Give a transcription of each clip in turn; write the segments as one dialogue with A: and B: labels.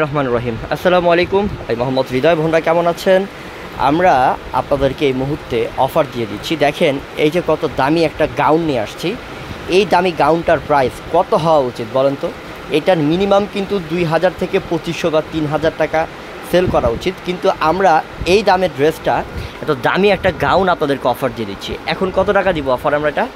A: রহমান রহিম। আসসালামু আলাইকুম। আমি মোহাম্মদ হৃদয়। ভোনরা কেমন আছেন? আমরা আপনাদেরকে এই মুহূর্তে অফার দিয়ে দিচ্ছি। দেখেন এই যে কত দামি একটা গাউন নিয়ে আসছি। এই দামি গাউনটার প্রাইস কত হওয়া উচিত বলেন তো? এটার মিনিমাম কিন্তু 2000 থেকে 2500 বা 3000 টাকা সেল করা উচিত, কিন্তু আমরা এই দামের ড্রেসটা, এত দামি একটা গাউন আপনাদেরকে অফার দিয়ে দিচ্ছি। এখন কত টাকা দিব অফার আমরা? এটা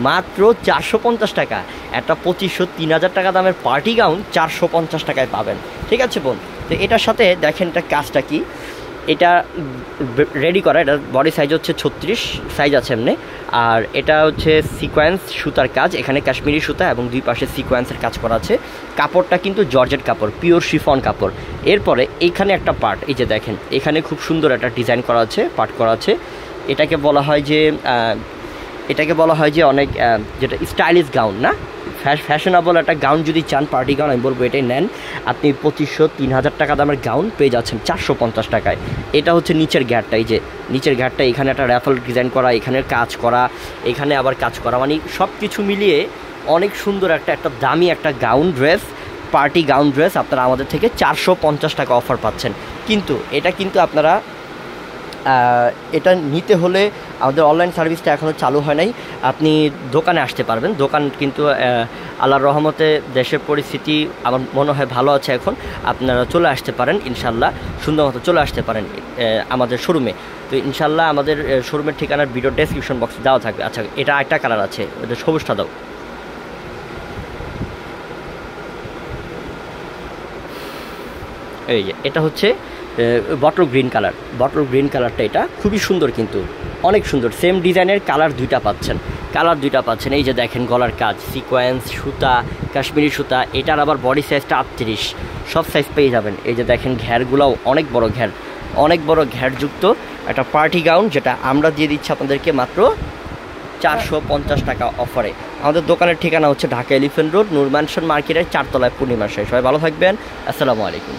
A: মাত্র 450 টাকা। একটা 2500-3000 টাকা দামের পার্টি গাউন 450 টাকায় পাবেন। ঠিক আছে বোন? তো এটার সাথে দেখেন এটা কাজটা কি, এটা রেডি করা, এটা বডি সাইজ হচ্ছে 36 সাইজ আছে এমনি। আর এটা হচ্ছে সিকোয়েন্স সুতার কাজ, এখানে কাশ্মীরি সুতা এবং দুই পাশে সিকোয়েন্সের কাজ করা আছে। কাপড়টা কিন্তু জর্জেট কাপড়, পিওর শিফন কাপড়। এরপরে এইখানে একটা পার্ট, এই যে দেখেন এখানে খুব সুন্দর একটা ডিজাইন করা আছে, পার্ট করা আছে। এটাকে বলা হয় যে অনেক যেটা স্টাইলিশ গাউন না, ফ্যাশনেবল একটা গাউন যদি চান, পার্টি গাউন, আমি বলবো এটাই নেন। আপনি 2500-3000 টাকা দামের গাউন পেয়ে যাচ্ছেন 450 টাকায়। এটা হচ্ছে নিচের ঘ্যাটটা, এই যে নিচের ঘ্যাটটা, এখানে একটা র্যাফল ডিজাইন করা, এখানে কাজ করা, এখানে আবার কাজ করা, মানে সব কিছু মিলিয়ে অনেক সুন্দর একটা দামি একটা gown dress, party gown dress আপনারা আমাদের থেকে 450 টাকা অফার পাচ্ছেন। কিন্তু এটা কিন্তু আপনারা এটা নিতে হলে আমাদের অনলাইন সার্ভিসটা এখনও চালু হয় নাই। আপনি দোকানে আসতে পারবেন। দোকান কিন্তু আল্লাহর রহমতে দেশের পরিস্থিতি আমার মনে হয় ভালো আছে এখন। আপনারা চলে আসতে পারেন ইনশাল্লাহ, সুন্দর মতো চলে আসতে পারেন আমাদের শোরুমে। তো ইনশাল্লাহ আমাদের শোরুমের ঠিকানার ভিডিও ডেসক্রিপশন বক্সে দেওয়া থাকবে। আচ্ছা, এটা একটা কালার আছে, এটা সবুজটা দাও। এই যে এটা হচ্ছে বটল গ্রিন কালারটা, এটা খুবই সুন্দর, কিন্তু অনেক সুন্দর। সেম ডিজাইনের কালার দুইটা পাচ্ছেন। এই যে দেখেন গলার কাজ, সিকোয়েন্স সুতা, কাশ্মীরি সুতা। এটার আবার বডি সাইজটা 38, সব সাইজ পেয়ে যাবেন। এই যে দেখেন ঘেরগুলোও অনেক বড় ঘেরযুক্ত একটা পার্টি গাউন, যেটা আমরা দিয়ে দিচ্ছি আপনাদেরকে মাত্র 450 টাকা অফারে। আমাদের দোকানের ঠিকানা হচ্ছে ঢাকা এলিফ্যান্ট রোড, নূর ম্যানশন মার্কেটের 4 তলায়, পূর্ণিমা। সবাই ভালো থাকবেন। আসসালামু আলাইকুম।